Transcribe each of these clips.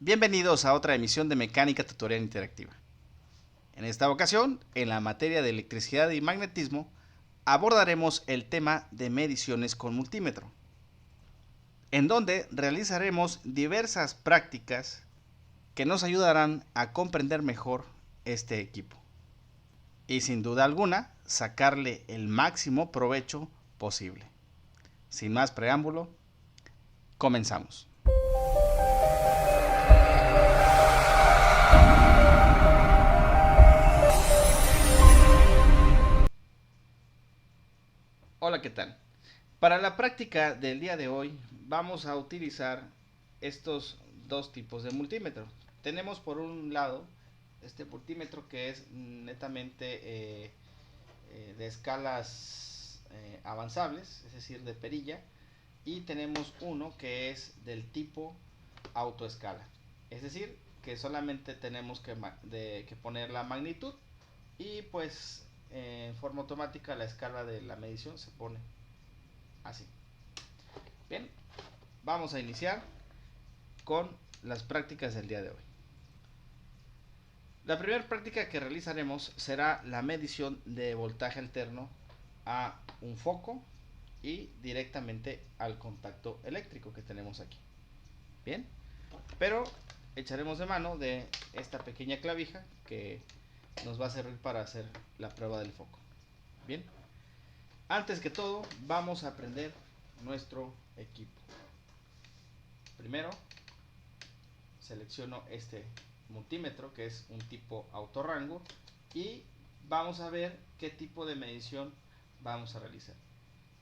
Bienvenidos a otra emisión de Mecánica Tutorial Interactiva. En esta ocasión, en la materia de electricidad y magnetismo, abordaremos el tema de mediciones con multímetro, en donde realizaremos diversas prácticas que nos ayudarán a comprender mejor este equipo y sin duda alguna sacarle el máximo provecho posible. Sin más preámbulo, comenzamos. Hola, ¿qué tal? Para la práctica del día de hoy vamos a utilizar estos dos tipos de multímetros. Tenemos por un lado este multímetro que es netamente de escalas avanzables, es decir, de perilla, y tenemos uno que es del tipo autoescala, es decir, que solamente tenemos que poner la magnitud y pues en forma automática la escala de la medición se pone así. Bien, vamos a iniciar con las prácticas del día de hoy. La primera práctica que realizaremos será la medición de voltaje alterno a un foco y directamente al contacto eléctrico que tenemos aquí. Bien, pero echaremos de mano de esta pequeña clavija que nos va a servir para hacer la prueba del foco. Bien, antes que todo vamos a prender nuestro equipo. Primero selecciono este multímetro que es un tipo autorrango y vamos a ver qué tipo de medición vamos a realizar.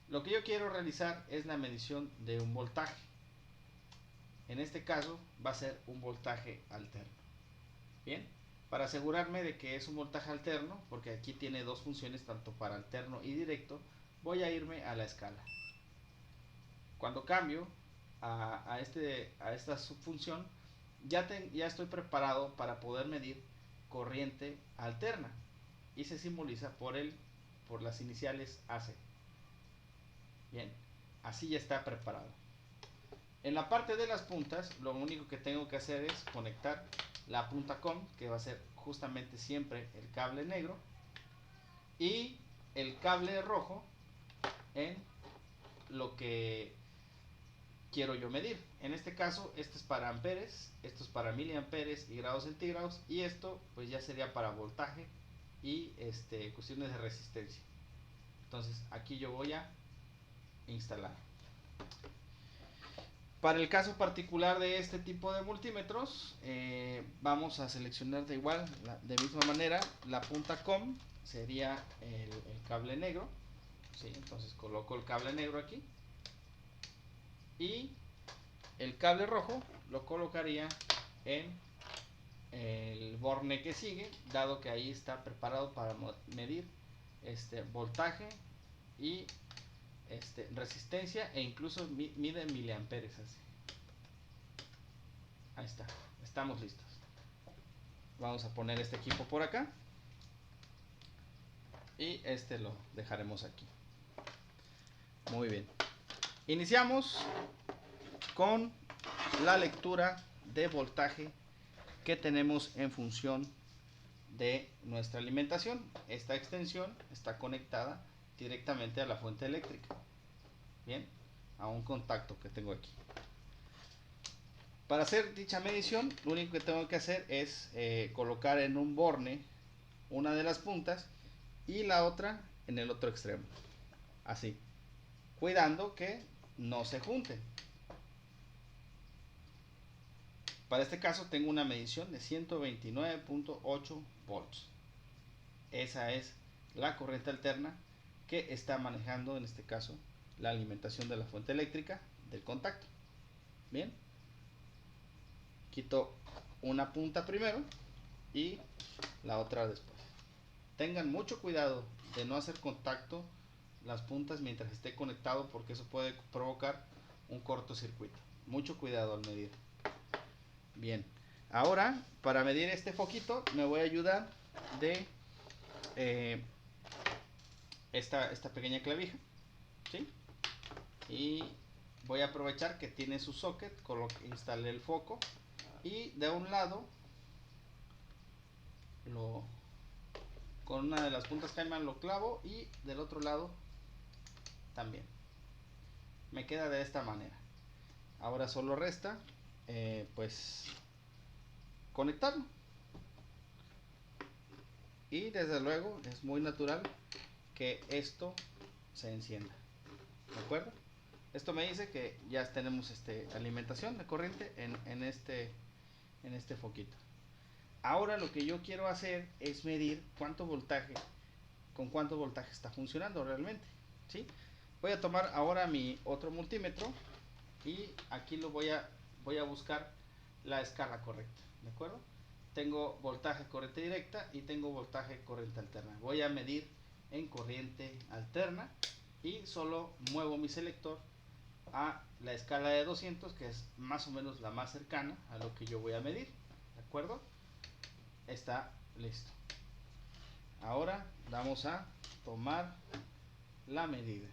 Lo que yo quiero realizar es la medición de un voltaje. En este caso va a ser un voltaje alterno. Bien, para asegurarme de que es un voltaje alterno, porque aquí tiene dos funciones tanto para alterno y directo, voy a irme a la escala. Cuando cambio a esta subfunción, ya estoy preparado para poder medir corriente alterna y se simboliza por las iniciales AC. Bien, así ya está preparado. En la parte de las puntas, lo único que tengo que hacer es conectar la punta COM, que va a ser justamente siempre el cable negro, y el cable rojo en lo que quiero yo medir. En este caso, esto es para amperes, esto es para miliamperes y grados centígrados, y esto pues ya sería para voltaje y cuestiones de resistencia. Entonces aquí yo voy a instalar. Para el caso particular de este tipo de multímetros, vamos a seleccionar de misma manera la punta COM, sería el cable negro. ¿Sí? Entonces coloco el cable negro aquí y el cable rojo lo colocaría en el borne que sigue, dado que ahí está preparado para medir voltaje y resistencia, e incluso mide miliamperes así. Ahí está, estamos listos. Vamos a poner este equipo por acá y lo dejaremos aquí. Muy bien, iniciamos con la lectura de voltaje que tenemos en función de nuestra alimentación. Esta extensión está conectada directamente a la fuente eléctrica. Bien, a un contacto que tengo aquí. Para hacer dicha medición, lo único que tengo que hacer es colocar en un borne una de las puntas y la otra en el otro extremo. Así, cuidando que no se junten. Para este caso tengo una medición de 129.8 volts. Esa es la corriente alterna que está manejando en este caso la alimentación de la fuente eléctrica del contacto. Bien, quito una punta primero y la otra después. Tengan mucho cuidado de no hacer contacto las puntas mientras esté conectado, porque eso puede provocar un cortocircuito. Mucho cuidado al medir. Bien, ahora para medir este foquito me voy a ayudar de esta pequeña clavija, ¿sí? Y voy a aprovechar que tiene su socket, instalé el foco y de un lado con una de las puntas Caimán lo clavo y del otro lado también. Me queda de esta manera. Ahora solo resta pues conectarlo, y desde luego es muy natural que esto se encienda, ¿de acuerdo? Esto me dice que ya tenemos alimentación de corriente en este foquito. Ahora lo que yo quiero hacer es medir con cuánto voltaje está funcionando realmente, ¿sí? Voy a tomar ahora mi otro multímetro y aquí voy a buscar la escala correcta, ¿de acuerdo? Tengo voltaje corriente directa y tengo voltaje corriente alterna. Voy a medir en corriente alterna y solo muevo mi selector a la escala de 200, que es más o menos la más cercana a lo que yo voy a medir, ¿de acuerdo? Está listo. Ahora vamos a tomar la medida.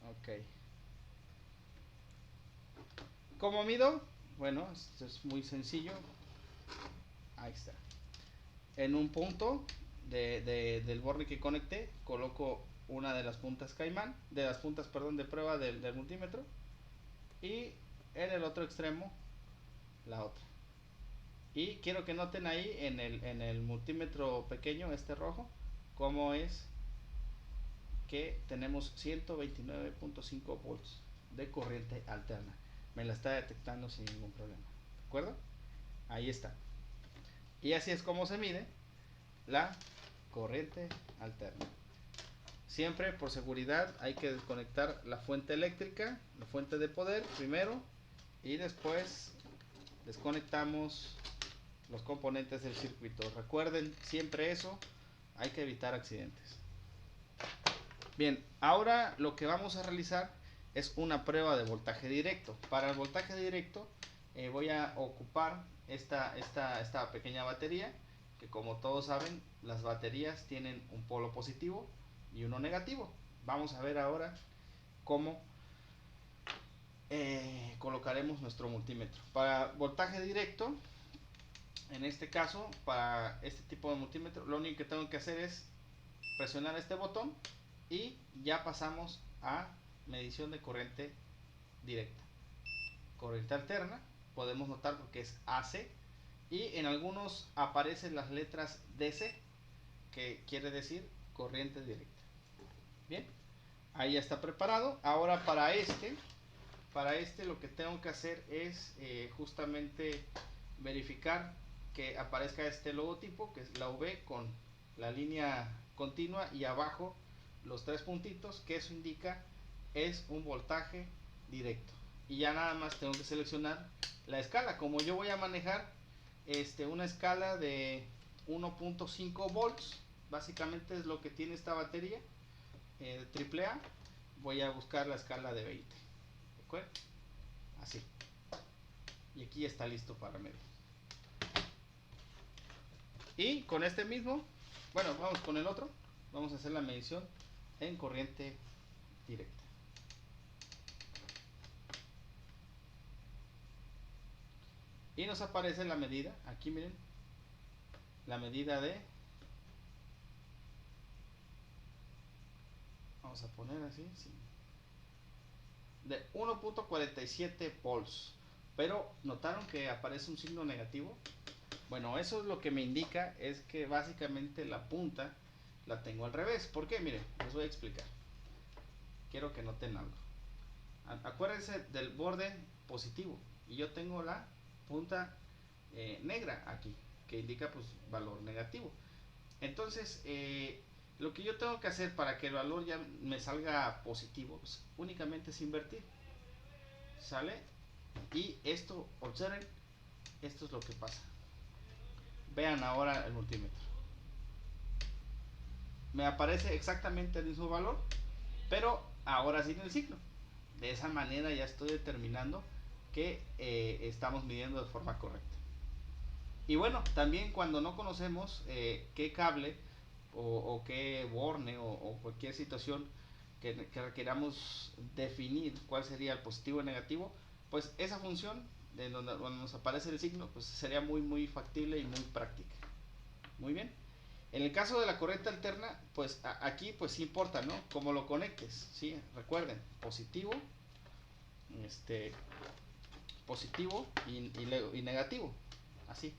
Ok. ¿Cómo mido? Bueno, esto es muy sencillo. Ahí está. En un punto del borde que conecté, coloco una de las puntas Caimán, perdón, de prueba del multímetro, y en el otro extremo la otra. Y quiero que noten ahí en el multímetro pequeño, rojo, cómo es que tenemos 129.5 volts de corriente alterna. Me la está detectando sin ningún problema, ¿de acuerdo? Ahí está. Y así es como se mide la corriente alterna. Siempre por seguridad hay que desconectar la fuente eléctrica, la fuente de poder primero, y después desconectamos los componentes del circuito. Recuerden siempre eso, hay que evitar accidentes. Bien, ahora lo que vamos a realizar es una prueba de voltaje directo. Para el voltaje directo voy a ocupar esta pequeña batería, que como todos saben, las baterías tienen un polo positivo y uno negativo. Vamos a ver ahora cómo colocaremos nuestro multímetro. Para voltaje directo, en este caso, para este tipo de multímetro, lo único que tengo que hacer es presionar este botón y ya pasamos a medición de corriente directa. Corriente alterna, podemos notar porque es AC, y en algunos aparecen las letras DC, que quiere decir corriente directa. Bien, ahí ya está preparado. Ahora para este lo que tengo que hacer es justamente verificar que aparezca este logotipo, que es la V con la línea continua y abajo los tres puntitos, que eso indica es un voltaje directo. Y ya nada más tengo que seleccionar la escala. Como yo voy a manejar una escala de 1.5 volts, básicamente es lo que tiene esta batería de AAA, voy a buscar la escala de 20. ¿De acuerdo? Así. Y aquí está listo para medir. Y con este mismo, bueno, vamos con el otro. Vamos a hacer la medición en corriente directa. Y nos aparece la medida, aquí miren, la medida vamos a poner así, sí, de 1.47 volts. Pero notaron que aparece un signo negativo. Bueno, eso es lo que me indica es que básicamente la punta la tengo al revés. ¿Por qué? Miren, les voy a explicar. Quiero que noten algo. Acuérdense del borde positivo y yo tengo la punta negra aquí, que indica pues valor negativo. Entonces lo que yo tengo que hacer para que el valor ya me salga positivo, pues, únicamente es invertir. ¿Sale? Y esto, observen, esto es lo que pasa. Vean ahora el multímetro. Me aparece exactamente el mismo valor, pero ahora sin el signo. De esa manera ya estoy determinando que estamos midiendo de forma correcta. Y bueno, también cuando no conocemos qué cable o qué borne o cualquier situación que requeramos definir cuál sería el positivo o negativo, pues esa función de donde nos aparece el signo, pues sería muy factible y muy práctica. Muy bien. En el caso de la corriente alterna, pues aquí pues sí importa, ¿no? Cómo lo conectes, ¿sí? Recuerden, positivo, positivo y negativo, así,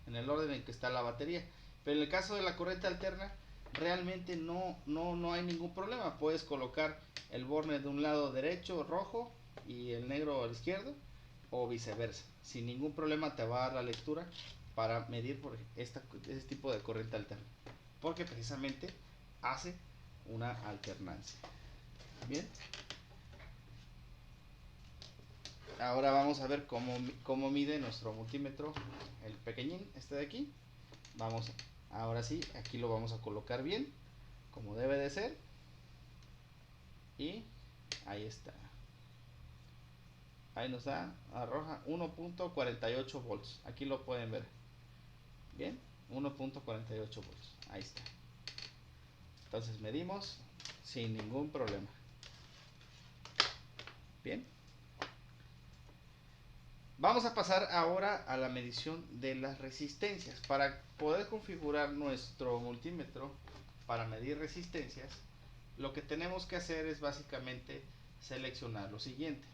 en el orden en que está la batería. Pero en el caso de la corriente alterna, realmente no hay ningún problema. Puedes colocar el borne de un lado derecho, rojo, y el negro al izquierdo, o viceversa. Sin ningún problema te va a dar la lectura para medir por este tipo de corriente alterna, porque precisamente hace una alternancia. Bien. Ahora vamos a ver cómo mide nuestro multímetro, el pequeñín, este de aquí. Vamos, ahora sí, aquí lo vamos a colocar bien, como debe de ser. Y ahí está. Ahí nos da, arroja 1.48 volts. Aquí lo pueden ver. Bien, 1.48 volts. Ahí está. Entonces medimos sin ningún problema. Bien. Vamos a pasar ahora a la medición de las resistencias. Para poder configurar nuestro multímetro para medir resistencias, lo que tenemos que hacer es básicamente seleccionar lo siguiente.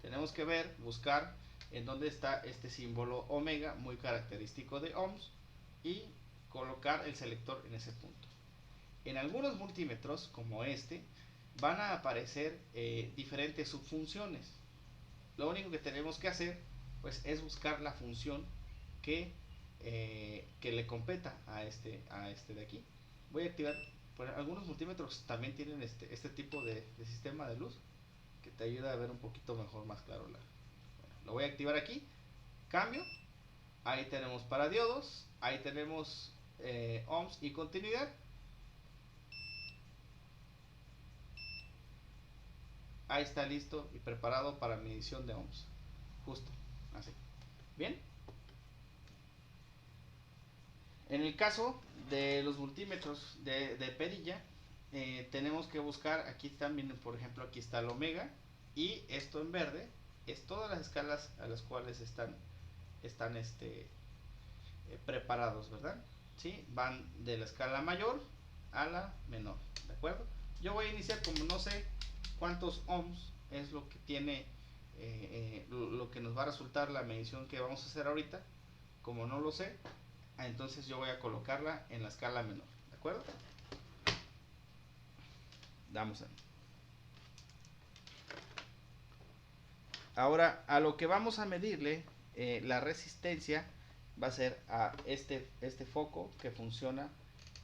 Tenemos que buscar en dónde está este símbolo omega, muy característico de ohms, y colocar el selector en ese punto. En algunos multímetros, como este, van a aparecer diferentes subfunciones. Lo único que tenemos que hacer pues es buscar la función que le competa a este de aquí. Voy a activar, pues, algunos multímetros también tienen este tipo de sistema de luz que te ayuda a ver un poquito mejor, más claro. Bueno, lo voy a activar aquí, cambio, ahí tenemos para diodos, ahí tenemos ohms y continuidad. Ahí está listo y preparado para medición de ohms. Justo, así. Bien. En el caso de los multímetros de perilla, tenemos que buscar, aquí también, por ejemplo, aquí está el omega, y esto en verde es todas las escalas a las cuales están preparados, ¿verdad? ¿Sí? Van de la escala mayor a la menor, ¿de acuerdo? Yo voy a iniciar, como no sé cuántos ohms es lo que tiene, lo que nos va a resultar la medición que vamos a hacer ahorita. Como no lo sé, entonces yo voy a colocarla en la escala menor, ¿de acuerdo? Damos ahí. Ahora, a lo que vamos a medirle la resistencia va a ser a este foco que funciona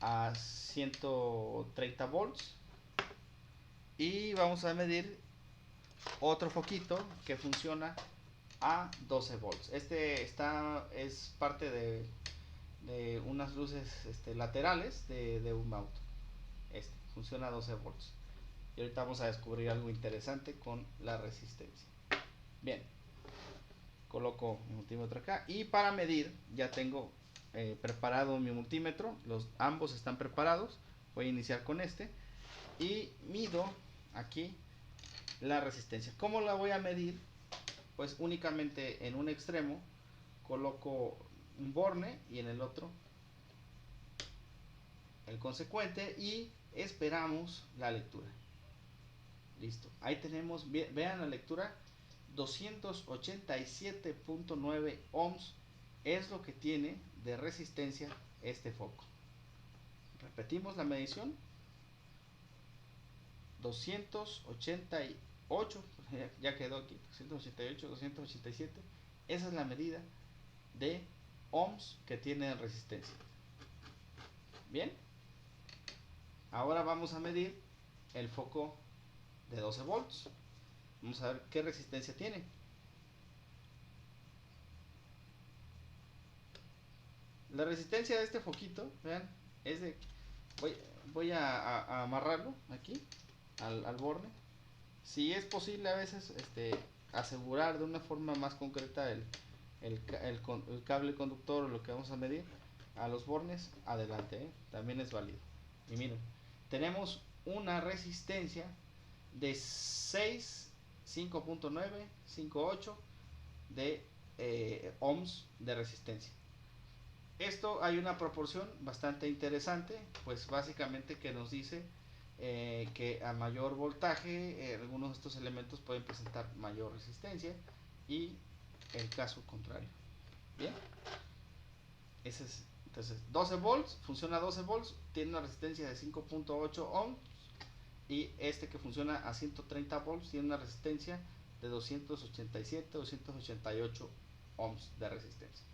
a 130 volts, y vamos a medir otro foquito que funciona a 12 volts. Es parte de unas luces laterales de un auto. Funciona a 12 volts. Y ahorita vamos a descubrir algo interesante con la resistencia. Bien, coloco mi multímetro acá, y para medir ya tengo preparado mi multímetro. Ambos están preparados. Voy a iniciar con este y mido aquí la resistencia. ¿Cómo la voy a medir? Pues únicamente en un extremo coloco un borne y en el otro el consecuente, y esperamos la lectura. Listo, ahí tenemos, vean la lectura, 287.9 ohms es lo que tiene de resistencia este foco. Repetimos la medición, 288, ya quedó aquí, 288, 287, esa es la medida de ohms que tiene de resistencia. Bien, ahora vamos a medir el foco de 12 volts. Vamos a ver qué resistencia tiene. La resistencia de este foquito, vean, es de... Voy a amarrarlo aquí al borne. Si es posible a veces asegurar de una forma más concreta el cable conductor o lo que vamos a medir a los bornes, adelante, también es válido. Y miren, tenemos una resistencia de 6, 5.9, 5.8, de ohms de resistencia. Esto hay una proporción bastante interesante, pues básicamente que nos dice que a mayor voltaje algunos de estos elementos pueden presentar mayor resistencia y el caso contrario. Bien, ese es, entonces 12 volts, funciona a 12 volts, tiene una resistencia de 5.8 ohms, y este que funciona a 130 volts tiene una resistencia de 287-288 ohms de resistencia.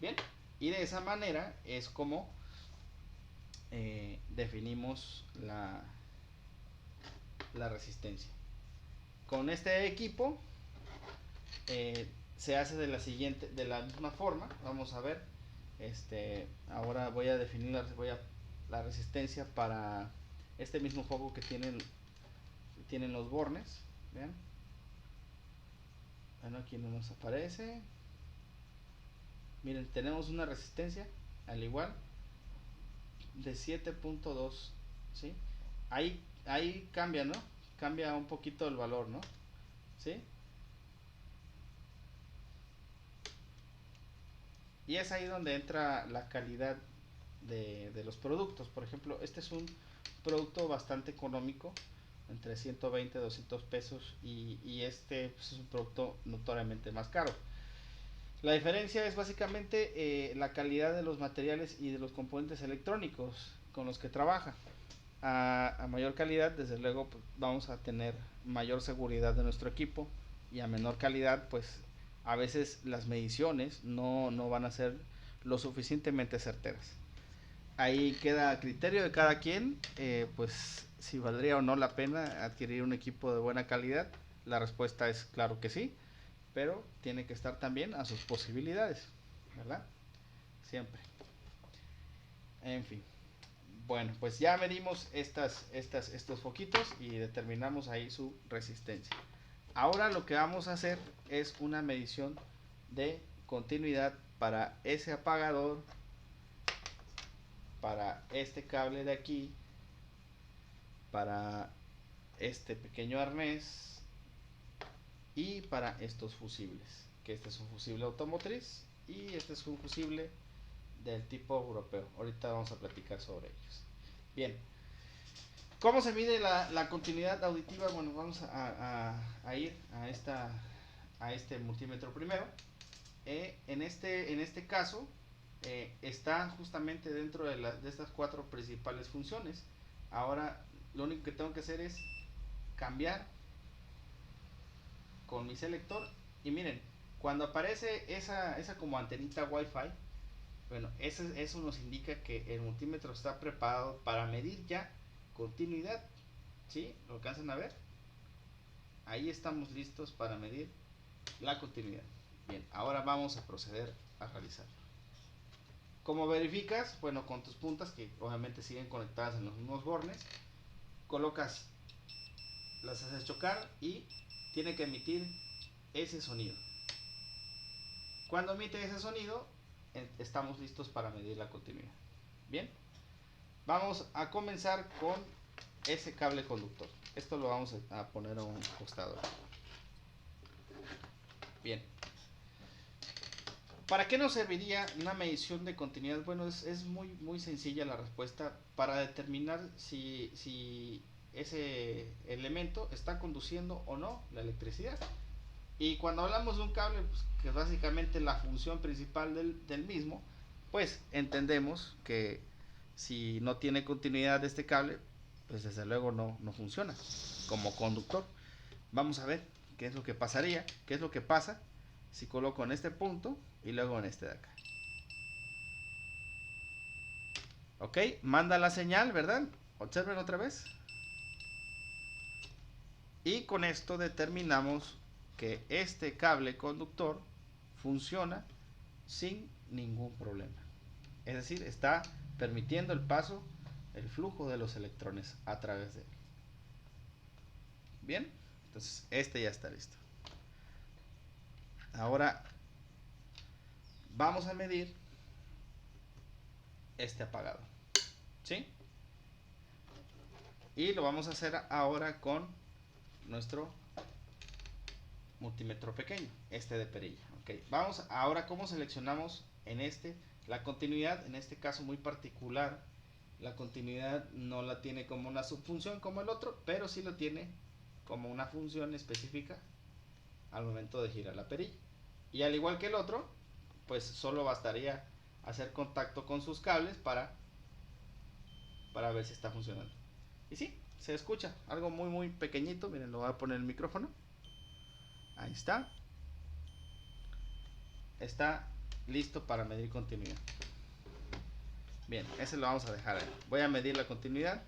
Bien, y de esa manera es como definimos la resistencia. Con este equipo se hace de la misma forma. Vamos a ver, ahora voy a definir la resistencia para este mismo foco que tienen los bornes. Vean, bueno, aquí no nos aparece. Miren, tenemos una resistencia al igual de 7.2, ¿sí? Ahí cambia, ¿no? Cambia un poquito el valor, ¿no? ¿Sí? Y es ahí donde entra la calidad de los productos. Por ejemplo, este es un producto bastante económico, entre 120 y 200 pesos, y este pues, es un producto notoriamente más caro. La diferencia es básicamente la calidad de los materiales y de los componentes electrónicos con los que trabaja. A mayor calidad, desde luego, pues, vamos a tener mayor seguridad de nuestro equipo, y a menor calidad, pues a veces las mediciones no van a ser lo suficientemente certeras. Ahí queda a criterio de cada quien, pues si valdría o no la pena adquirir un equipo de buena calidad. La respuesta es claro que sí, pero tiene que estar también a sus posibilidades, ¿verdad? Siempre. En fin. Bueno, pues ya medimos estos foquitos y determinamos ahí su resistencia. Ahora lo que vamos a hacer es una medición de continuidad para ese apagador, para este cable de aquí, para este pequeño arnés y para estos fusibles, que este es un fusible automotriz y este es un fusible del tipo europeo. Ahorita vamos a platicar sobre ellos. Bien, ¿cómo se mide la continuidad auditiva? Bueno, vamos a ir a este multímetro primero. En este caso está justamente dentro de estas cuatro principales funciones. Ahora lo único que tengo que hacer es cambiar con mi selector, y miren, cuando aparece esa como antenita Wi-Fi, bueno, eso nos indica que el multímetro está preparado para medir ya continuidad. ¿Sí? ¿Lo alcanzan a ver? Ahí estamos listos para medir la continuidad. Bien, ahora vamos a proceder a realizarlo. ¿Cómo verificas? Bueno, con tus puntas, que obviamente siguen conectadas en los mismos bornes, colocas, las haces chocar y tiene que emitir ese sonido. Cuando emite ese sonido, estamos listos para medir la continuidad. Bien, vamos a comenzar con ese cable conductor. Esto lo vamos a poner a un costado. Bien, ¿para qué nos serviría una medición de continuidad? Bueno, es muy sencilla la respuesta para determinar si ese elemento está conduciendo o no la electricidad. Y cuando hablamos de un cable, pues, que es básicamente la función principal del mismo, pues entendemos que si no tiene continuidad este cable, pues desde luego no funciona como conductor. Vamos a ver qué es lo que pasaría, qué es lo que pasa si coloco en este punto y luego en este de acá. Ok, manda la señal, ¿verdad? Observen otra vez. Y con esto determinamos que este cable conductor funciona sin ningún problema. Es decir, está permitiendo el paso, el flujo de los electrones a través de él. Bien, entonces este ya está listo. Ahora vamos a medir este apagado, ¿sí? Y lo vamos a hacer ahora con nuestro multímetro pequeño, este de perilla. Ok, vamos ahora cómo seleccionamos en la continuidad, en este caso muy particular. La continuidad no la tiene como una subfunción como el otro, pero sí lo tiene como una función específica al momento de girar la perilla. Y al igual que el otro, pues solo bastaría hacer contacto con sus cables para ver si está funcionando. Y sí, se escucha algo muy pequeñito. Miren, lo voy a poner el micrófono. Ahí está. Está listo para medir continuidad. Bien, ese lo vamos a dejar ahí. Voy a medir la continuidad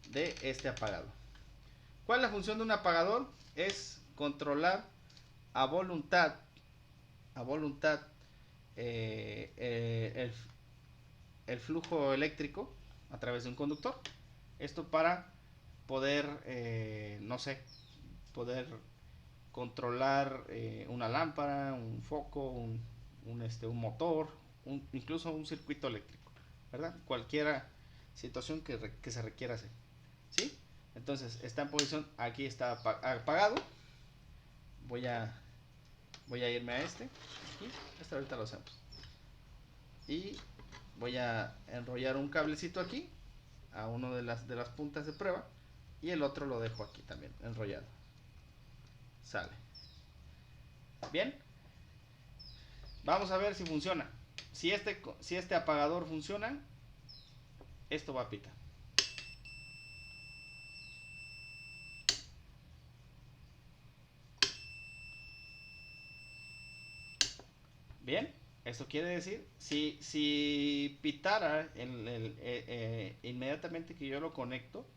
de este apagador. ¿Cuál es la función de un apagador? Es controlar a voluntad el flujo eléctrico a través de un conductor. Esto para poder, no sé, poder controlar una lámpara, un foco, un motor, incluso un circuito eléctrico, ¿verdad? Cualquier situación que se requiera hacer, ¿sí? Entonces está en posición, aquí está apagado. Voy a irme a este ahorita lo hacemos, y voy a enrollar un cablecito aquí a uno de las puntas de prueba, y el otro lo dejo aquí también enrollado. Sale. Bien, vamos a ver si funciona. Si este apagador funciona, esto va a pitar. Bien, esto quiere decir, si pitara inmediatamente que yo lo conecto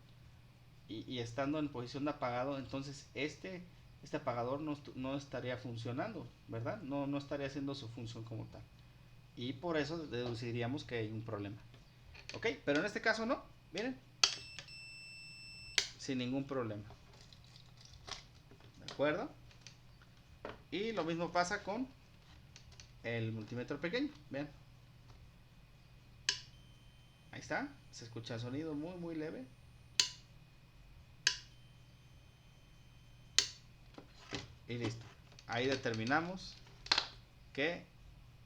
y estando en posición de apagado, entonces este apagador no estaría funcionando, ¿verdad? No estaría haciendo su función como tal. Y por eso deduciríamos que hay un problema. Ok, pero en este caso no, miren, sin ningún problema. ¿De acuerdo? Y lo mismo pasa con el multímetro pequeño. Vean. Ahí está. Se escucha el sonido muy leve. Y listo. Ahí determinamos que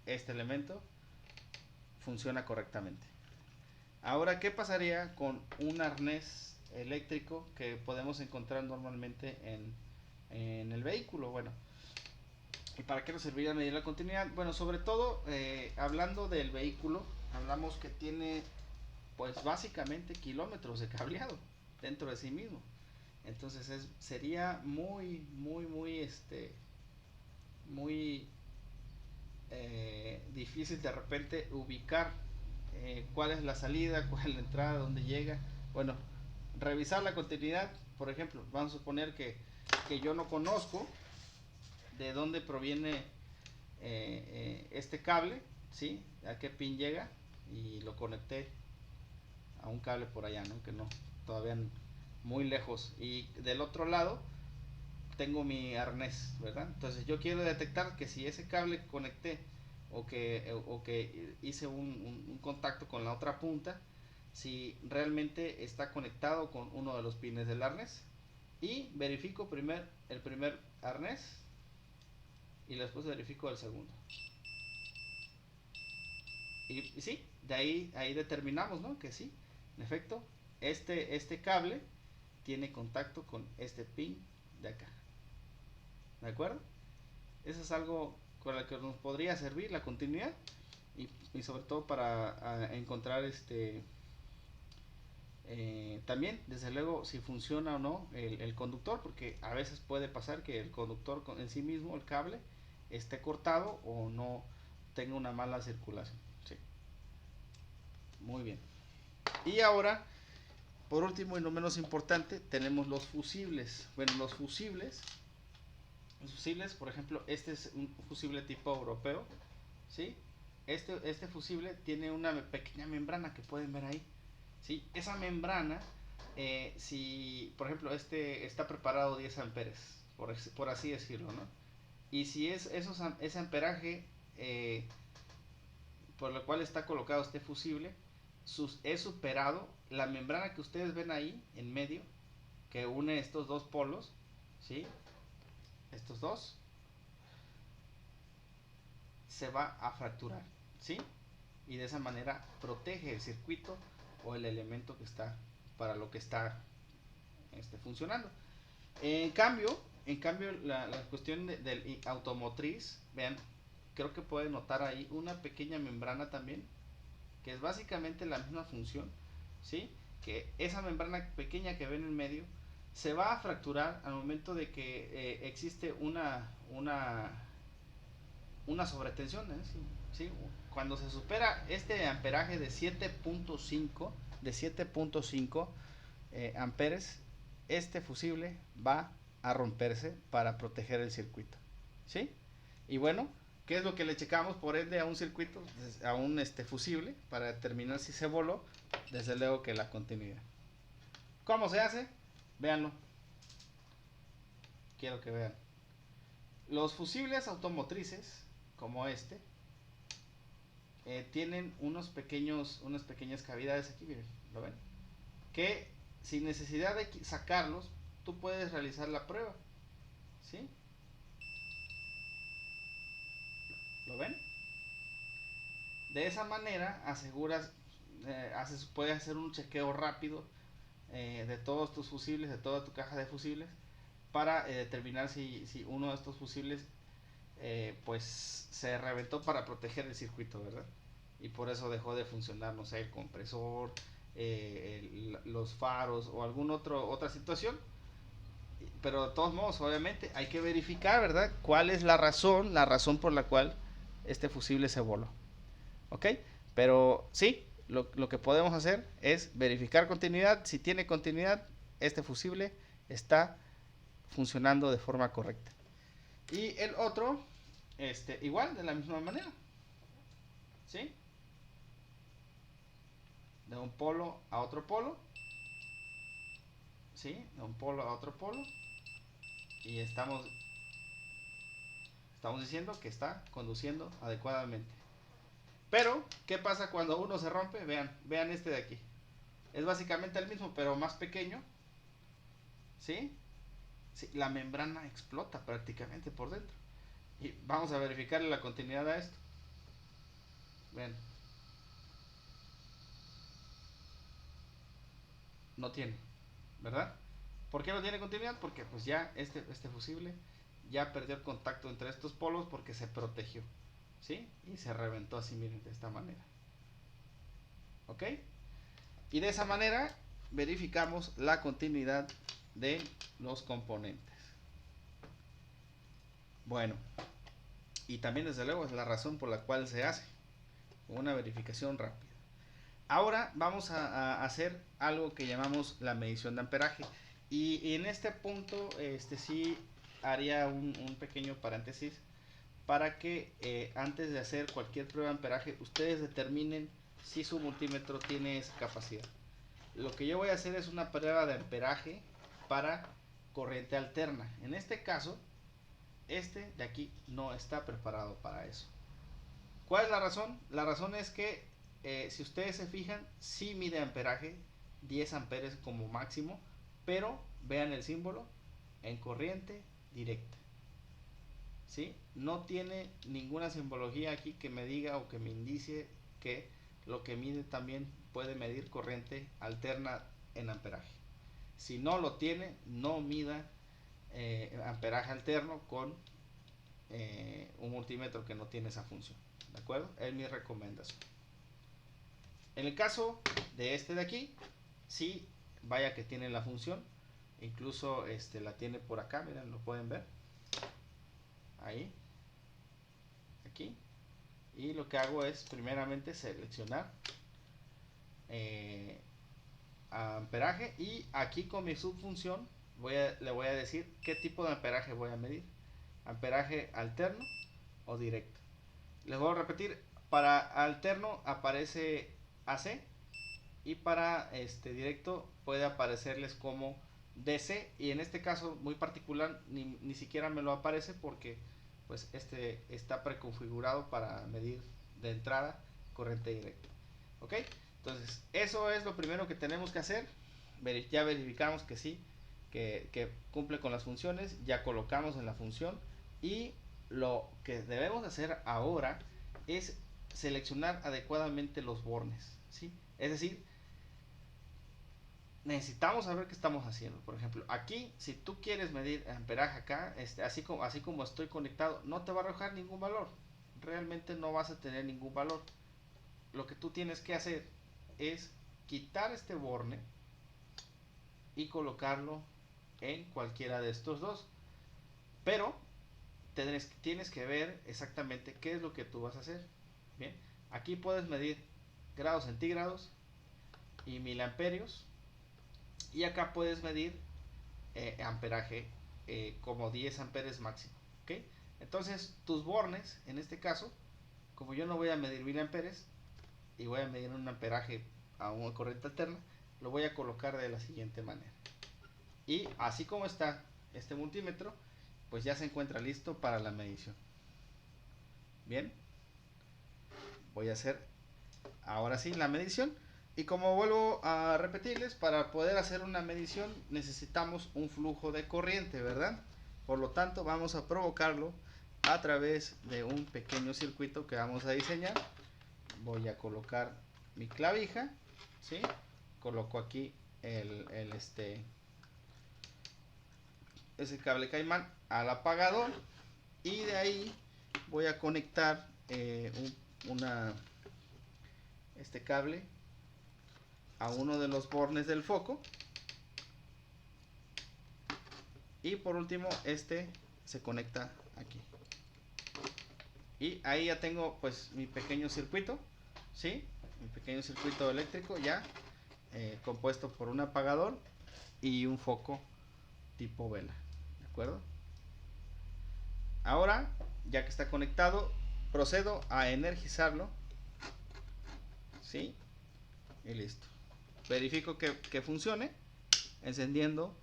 este elemento funciona correctamente. Ahora, ¿qué pasaría con un arnés eléctrico que podemos encontrar normalmente en el vehículo? Bueno, ¿y para qué nos serviría medir la continuidad? Bueno, sobre todo, hablando del vehículo, hablamos que tiene, pues básicamente kilómetros de cableado dentro de sí mismo. Entonces sería muy difícil de repente ubicar cuál es la salida, cuál es la entrada, dónde llega. Bueno, revisar la continuidad, por ejemplo, vamos a suponer que yo no conozco de dónde proviene este cable, ¿sí? A qué pin llega, y lo conecté a un cable por allá, ¿no? Que no, todavía muy lejos. Y del otro lado tengo mi arnés, ¿verdad? Entonces yo quiero detectar que si ese cable que conecté o que hice un contacto con la otra punta, si realmente está conectado con uno de los pines del arnés, y verifico el primer arnés y después verifico el segundo. Y sí, de ahí determinamos, ¿no? Que sí, en efecto, este cable tiene contacto con este pin de acá. ¿De acuerdo? Eso es algo con lo que nos podría servir la continuidad, y sobre todo para encontrar también, desde luego, si funciona o no el conductor, porque a veces puede pasar que el conductor en sí mismo, el cable, esté cortado o no tenga una mala circulación. Sí. Muy bien. Y ahora, por último y no menos importante, tenemos los fusibles. Bueno, los fusibles, por ejemplo, este es un fusible tipo europeo, ¿sí? Este fusible tiene una pequeña membrana que pueden ver ahí, ¿sí? Esa membrana, si por ejemplo este está preparado 10 amperes, por así decirlo, ¿no? Y si ese amperaje por lo cual está colocado este fusible, es superado, la membrana que ustedes ven ahí en medio, que une estos dos polos, ¿sí? Estos dos, se va a fracturar, ¿sí? Y de esa manera protege el circuito o el elemento que está para lo que está funcionando. En cambio la cuestión del automotriz, vean, creo que pueden notar ahí una pequeña membrana también, que es básicamente la misma función, ¿sí? Que esa membrana pequeña que ven en medio se va a fracturar al momento de que existe una sobretensión, ¿sí? Cuando se supera este amperaje de 7.5 amperes, este fusible va a romperse para proteger el circuito, ¿sí? Y bueno, ¿qué es lo que le checamos por ende a un circuito, a un fusible, para determinar si se voló? Desde luego que la continuidad. ¿Cómo se hace? Véanlo. Quiero que vean. Los fusibles automotrices, como tienen unas pequeñas cavidades aquí, miren, ¿lo ven? Que sin necesidad de sacarlos, tú puedes realizar la prueba, ¿sí? ¿Lo ven? De esa manera aseguras, puedes hacer un chequeo rápido de todos tus fusibles, de toda tu caja de fusibles, para determinar si uno de estos fusibles pues se reventó para proteger el circuito, ¿verdad? Y por eso dejó de funcionar, no sé, el compresor, los faros o alguna otra situación. Pero de todos modos, obviamente, hay que verificar, ¿verdad? ¿Cuál es la razón por la cual este fusible se voló? ¿Ok? Pero sí, lo que podemos hacer es verificar continuidad. Si tiene continuidad, este fusible está funcionando de forma correcta. Y el otro, igual, de la misma manera, ¿sí? De un polo a otro polo, ¿sí? De un polo a otro polo. Y estamos diciendo que está conduciendo adecuadamente. Pero, ¿qué pasa cuando uno se rompe? Vean este de aquí. Es básicamente el mismo, pero más pequeño, ¿sí? Sí, la membrana explota prácticamente por dentro. Y vamos a verificarle la continuidad a esto. Ven, no tiene, ¿verdad? ¿Por qué no tiene continuidad? Porque pues ya este fusible ya perdió el contacto entre estos polos porque se protegió, ¿sí? Y se reventó así, miren, de esta manera. ¿Ok? Y de esa manera verificamos la continuidad de los componentes. Bueno, y también desde luego es la razón por la cual se hace una verificación rápida. Ahora vamos a hacer algo que llamamos la medición de amperaje. Y en este punto sí haría un pequeño paréntesis para que antes de hacer cualquier prueba de amperaje ustedes determinen si su multímetro tiene esa capacidad. Lo que yo voy a hacer es una prueba de amperaje para corriente alterna. En este caso, este de aquí no está preparado para eso. ¿Cuál es la razón? La razón es que si ustedes se fijan, sí mide amperaje, 10 amperes como máximo, pero vean el símbolo en corriente directa, ¿sí? No tiene ninguna simbología aquí que me diga o que me indicie que lo que mide también puede medir corriente alterna en amperaje. Si no lo tiene, no mida amperaje alterno con un multímetro que no tiene esa función. ¿De acuerdo? Es mi recomendación. En el caso de este de aquí, sí, vaya que tiene la función. Incluso la tiene por acá, miren, lo pueden ver. Ahí. Aquí. Y lo que hago es primeramente seleccionar amperaje, y aquí con mi subfunción le voy a decir qué tipo de amperaje voy a medir. Amperaje alterno o directo. Les voy a repetir, para alterno aparece AC y para directo puede aparecerles como DC, y en este caso muy particular ni siquiera me lo aparece porque pues está preconfigurado para medir de entrada corriente directa. ¿Ok? Entonces eso es lo primero que tenemos que hacer. Ya verificamos que sí, que cumple con las funciones, ya colocamos en la función y lo que debemos hacer ahora es seleccionar adecuadamente los bornes, ¿sí? Es decir, necesitamos saber qué estamos haciendo. Por ejemplo, aquí, si tú quieres medir amperaje acá, así como estoy conectado, no te va a arrojar ningún valor. Realmente no vas a tener ningún valor. Lo que tú tienes que hacer es quitar este borne y colocarlo en cualquiera de estos dos. Pero tienes que ver exactamente qué es lo que tú vas a hacer. Bien, aquí puedes medir grados centígrados y miliamperios, y acá puedes medir amperaje como 10 amperes máximo. ¿Ok? Entonces tus bornes, en este caso, como yo no voy a medir miliamperes y voy a medir un amperaje a una corriente alterna, lo voy a colocar de la siguiente manera. Y así como está este multímetro, pues ya se encuentra listo para la medición. Bien, voy a hacer ahora sí la medición. Y como vuelvo a repetirles, para poder hacer una medición necesitamos un flujo de corriente, ¿verdad? Por lo tanto, vamos a provocarlo a través de un pequeño circuito que vamos a diseñar. Voy a colocar mi clavija, ¿sí? Coloco aquí ese cable caimán al apagador, y de ahí voy a conectar este cable a uno de los bornes del foco, y por último este se conecta aquí, y ahí ya tengo pues mi pequeño circuito, ¿sí? Mi pequeño circuito eléctrico ya compuesto por un apagador y un foco tipo vela, ¿de acuerdo? Ahora, ya que está conectado, procedo a energizarlo, ¿sí? Y listo. Verifico que funcione, encendiendo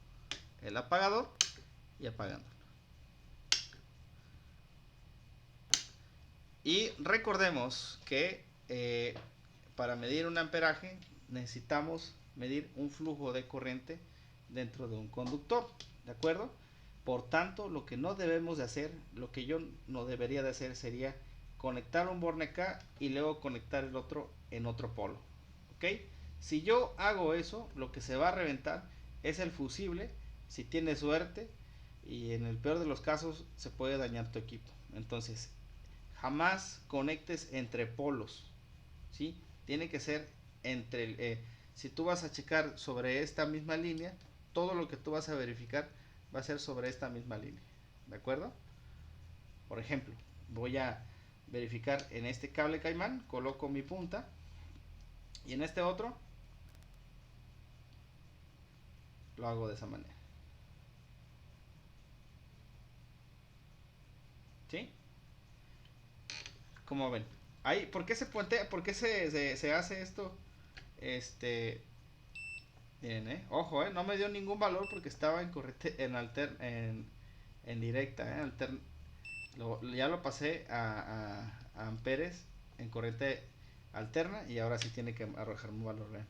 el apagador y apagándolo. Y recordemos que para medir un amperaje necesitamos medir un flujo de corriente dentro de un conductor, ¿de acuerdo? Por tanto, lo que no debemos de hacer, lo que yo no debería de hacer sería conectar un borne acá y luego conectar el otro en otro polo, ¿ok? Si yo hago eso, lo que se va a reventar es el fusible, si tienes suerte, y en el peor de los casos se puede dañar tu equipo. Entonces, jamás conectes entre polos, ¿sí? Tiene que ser si tú vas a checar sobre esta misma línea, todo lo que tú vas a verificar va a ser sobre esta misma línea, ¿de acuerdo? Por ejemplo, voy a verificar en este cable caimán, coloco mi punta, y en este otro lo hago de esa manera, ¿sí? Como ven, ahí, ¿por qué se puentea? ¿Por qué se hace esto? Miren, ojo, no me dio ningún valor porque estaba en directa, ya lo pasé a amperes en corriente alterna, y ahora sí tiene que arrojar un valor, ¿ven?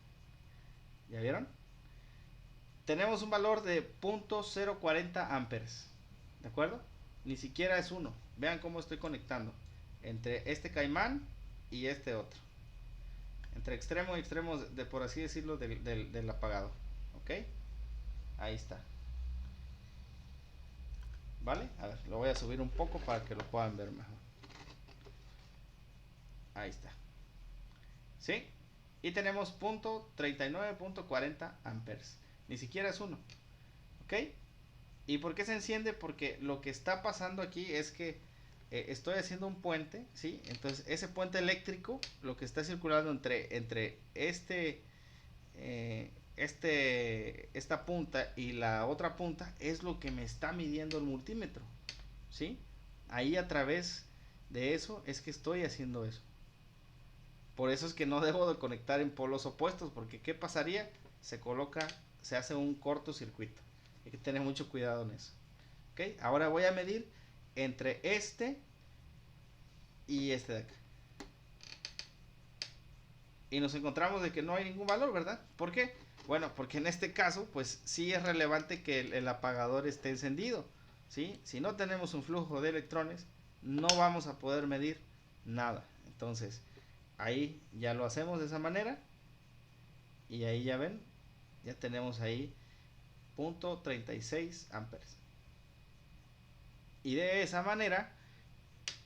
¿Ya vieron? Tenemos un valor de 0.040 amperes, ¿de acuerdo? Ni siquiera es uno. Vean cómo estoy conectando entre este caimán y este otro, entre extremo y extremo por así decirlo, del apagado, ¿ok? Ahí está, ¿vale? A ver, lo voy a subir un poco para que lo puedan ver mejor. Ahí está, ¿sí? Y tenemos 39.40 amperes, ni siquiera es uno, ¿ok? ¿Y por qué se enciende? Porque lo que está pasando aquí es que estoy haciendo un puente, ¿sí? Entonces ese puente eléctrico, lo que está circulando entre esta punta y la otra punta, es lo que me está midiendo el multímetro, ¿sí? Ahí a través de eso es que estoy haciendo eso. Por eso es que no debo de conectar en polos opuestos, porque ¿qué pasaría? Se hace un cortocircuito. Hay que tener mucho cuidado en eso. ¿Ok? Ahora voy a medir entre este y este de acá. Y nos encontramos de que no hay ningún valor, ¿verdad? ¿Por qué? Bueno, porque en este caso, pues sí es relevante que el apagador esté encendido, ¿sí? Si no tenemos un flujo de electrones, no vamos a poder medir nada. Entonces ahí ya lo hacemos de esa manera, y ahí ya ven, ya tenemos ahí 0.36 amperes, y de esa manera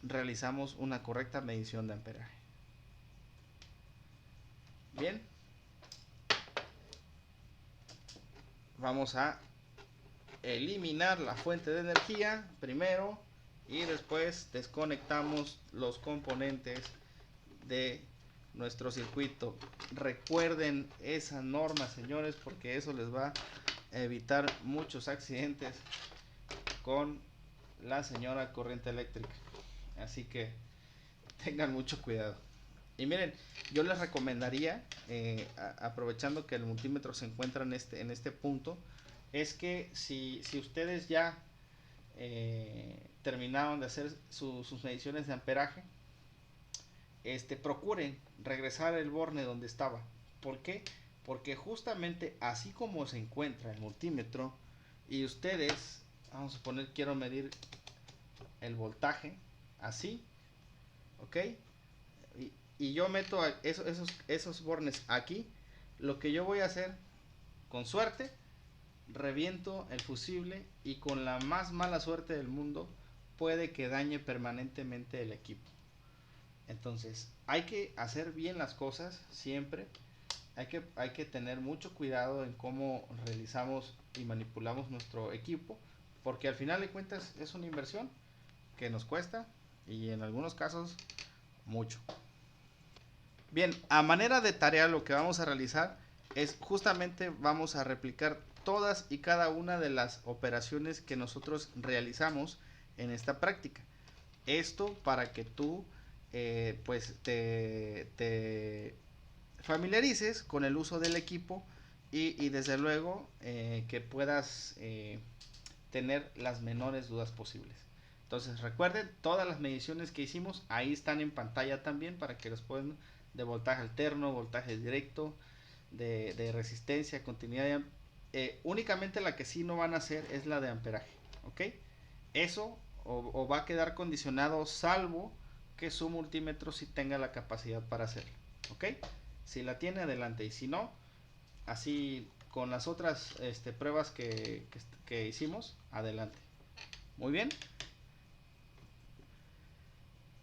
realizamos una correcta medición de amperaje. Bien, vamos a eliminar la fuente de energía primero y después desconectamos los componentes de nuestro circuito. Recuerden esa norma, señores, porque eso les va a evitar muchos accidentes con la señora corriente eléctrica. Así que tengan mucho cuidado. Y miren, yo les recomendaría, aprovechando que el multímetro se encuentra en este punto, es que si ustedes ya terminaron de hacer sus mediciones de amperaje, procuren regresar el borne donde estaba. ¿Por qué? Porque justamente así como se encuentra el multímetro, y ustedes, vamos a poner, quiero medir el voltaje, así, ok, y yo meto esos bornes aquí, lo que yo voy a hacer, con suerte, reviento el fusible, y con la más mala suerte del mundo puede que dañe permanentemente el equipo. Entonces hay que hacer bien las cosas siempre. Hay que tener mucho cuidado en cómo realizamos y manipulamos nuestro equipo, porque al final de cuentas es una inversión que nos cuesta, y en algunos casos mucho. Bien, a manera de tarea lo que vamos a realizar es justamente vamos a replicar todas y cada una de las operaciones que nosotros realizamos en esta práctica. Esto para que tú pues te familiarices con el uso del equipo, y desde luego que puedas tener las menores dudas posibles. Entonces recuerden, todas las mediciones que hicimos ahí están en pantalla también, para que los puedan, de voltaje alterno, voltaje directo, de resistencia, continuidad. Únicamente la que sí no van a hacer es la de amperaje, ¿ok? Eso o va a quedar condicionado, salvo que su multímetro sí tenga la capacidad para hacerlo, ¿ok? Si la tiene, adelante, y si no, así con las otras pruebas que hicimos, adelante. Muy bien.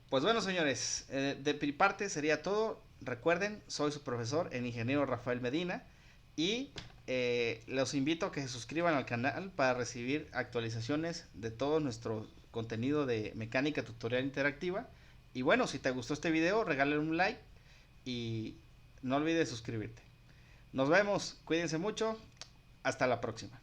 Pues bueno, señores, de mi parte sería todo. Recuerden, soy su profesor, el ingeniero Rafael Medina, y los invito a que se suscriban al canal para recibir actualizaciones de todo nuestro contenido de mecánica tutorial interactiva. Y bueno, si te gustó este video, regálale un like y no olvides suscribirte. Nos vemos, cuídense mucho, hasta la próxima.